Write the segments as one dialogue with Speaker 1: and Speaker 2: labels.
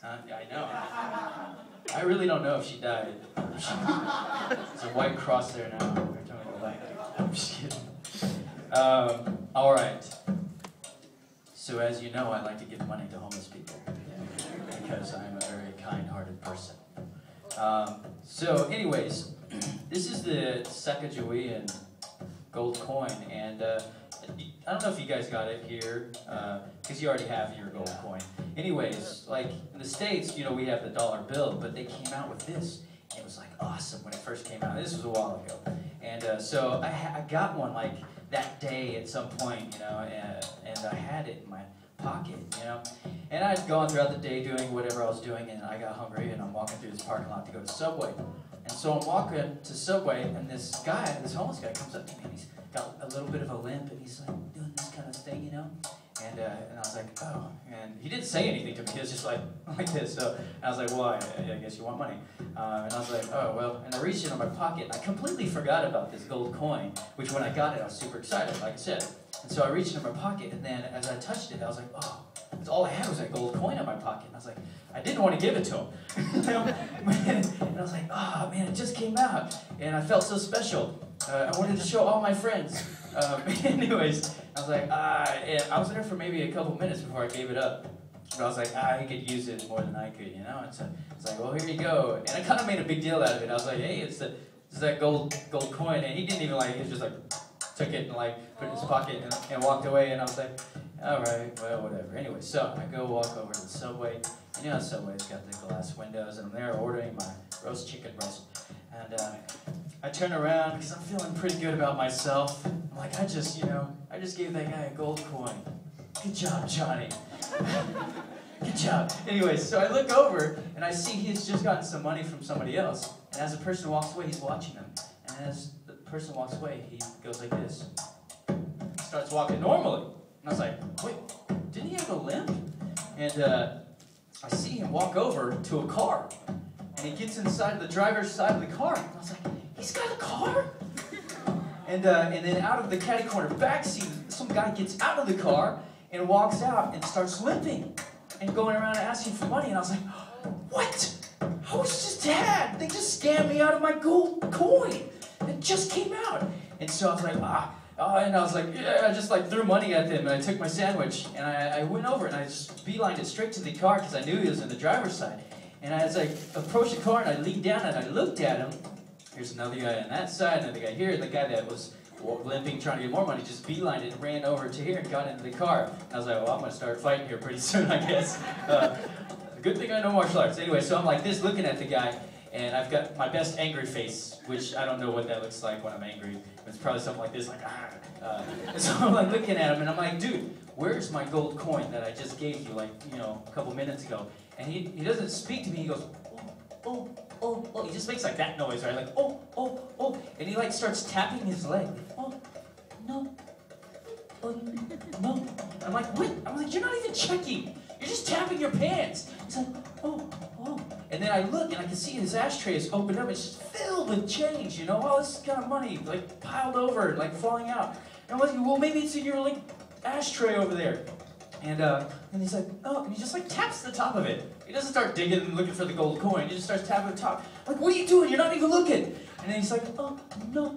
Speaker 1: I know. I really don't know if she died. There's a white cross there now. They're telling me to light it. I'm just kidding. All right. So as you know, I like to give money to homeless people because I'm a very kind-hearted person. So anyways, this is the Sacagawea gold coin, and I don't know if you guys got it here, because you already have your gold coin. Anyways, like in the States, you know, we have the dollar bill, but they came out with this, and it was like awesome when it first came out. This was a while ago, and so I got one like that day at some point, you know, and I had it in my pocket, you know, and I'd gone throughout the day doing whatever I was doing, and I got hungry, and I'm walking through this parking lot to go to Subway, and so I'm walking to Subway, and this homeless guy comes up to me, and he's got a little bit of a limp, and he's like doing this kind of thing, you know, and I was like, oh, and he didn't say anything to me, he was just like this, so I was like, well, I guess you want money, and I was like, oh, well, and I reached into my pocket, and I completely forgot about this gold coin, which when I got it, I was super excited, like I said, and so I reached into my pocket, and then as I touched it, I was like, oh, because all I had was that gold coin in my pocket, and I was like, I didn't want to give it to him, and I was like, oh, man, it just came out, and I felt so special. I wanted to show all my friends. Anyways, I was like, I was there for maybe a couple minutes before I gave it up. But I was like, he could use it more than I could, you know? And so it's like, well, here you go. And I kind of made a big deal out of it. I was like, hey, it's that gold coin. And he didn't even like, he just like took it and like put it in his pocket and walked away. And I was like, all right, well, whatever. Anyway, so I go walk over to the Subway. You know, Subway's got the glass windows, and I'm there ordering my roast chicken breast. And I turn around because I'm feeling pretty good about myself. I'm like, I just gave that guy a gold coin. Good job, Johnny. Good job. Anyways, so I look over, and I see he's just gotten some money from somebody else. And as the person walks away, he's watching them. And as the person walks away, he goes like this. Starts walking normally. And I was like, wait, didn't he have a limp? And I see him walk over to a car. And he gets inside the driver's side of the car. And I was like, he's got a car? And then out of the catty corner backseat, some guy gets out of the car and walks out and starts limping and going around and asking for money. And I was like, what? I was just had. They just scammed me out of my gold coin. It just came out. And so I was like, and I was like, yeah, I just like threw money at them, and I took my sandwich, and I went over, and I just beelined it straight to the car, because I knew he was in the driver's side. And as I approached the car, and I leaned down, and I looked at him, here's another guy on that side, another guy here, and the guy that was limping, trying to get more money, just beelined it and ran over to here and got into the car. And I was like, well, I'm going to start fighting here pretty soon, I guess. Good thing I know martial arts. Anyway, so I'm like this, looking at the guy, and I've got my best angry face, which I don't know what that looks like when I'm angry. It's probably something like this, like, and so I'm like looking at him, and I'm like, dude, where's my gold coin that I just gave you, like, you know, a couple minutes ago? And he doesn't speak to me, he goes, oh, oh, oh. He just makes like that noise, right? Like, oh, oh, oh. And he like starts tapping his leg. Oh, no. Oh, no. I'm like, what? I'm like, you're not even checking. You're just tapping your pants. He's like, oh, oh. And then I look, and I can see his ashtray is opened up. It's just filled with change, you know? All this kind of money, like, piled over, like, falling out. And I'm like, well, maybe it's in your, like, ashtray over there. And he's like, oh, and he just, like, taps the top of it. He doesn't start digging and looking for the gold coin. He just starts tapping the top. I'm like, what are you doing? You're not even looking. And then he's like, oh, no,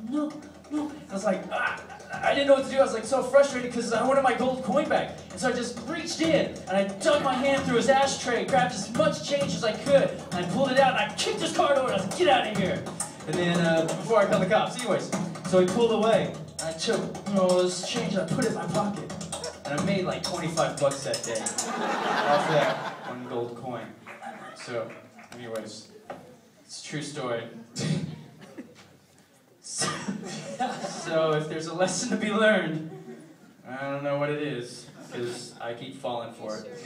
Speaker 1: no, no. And I was like, I didn't know what to do. I was like so frustrated because I wanted my gold coin back. And so I just reached in and I dug my hand through his ashtray, grabbed as much change as I could, and I pulled it out and I kicked his car door and I was like, get out of here. And then before I called the cops. Anyways, so he pulled away and I took all this change and I put it in my pocket. And I made like 25 bucks that day off that one gold coin. So, anyways, it's a true story. So if there's a lesson to be learned, I don't know what it is, because I keep falling for it.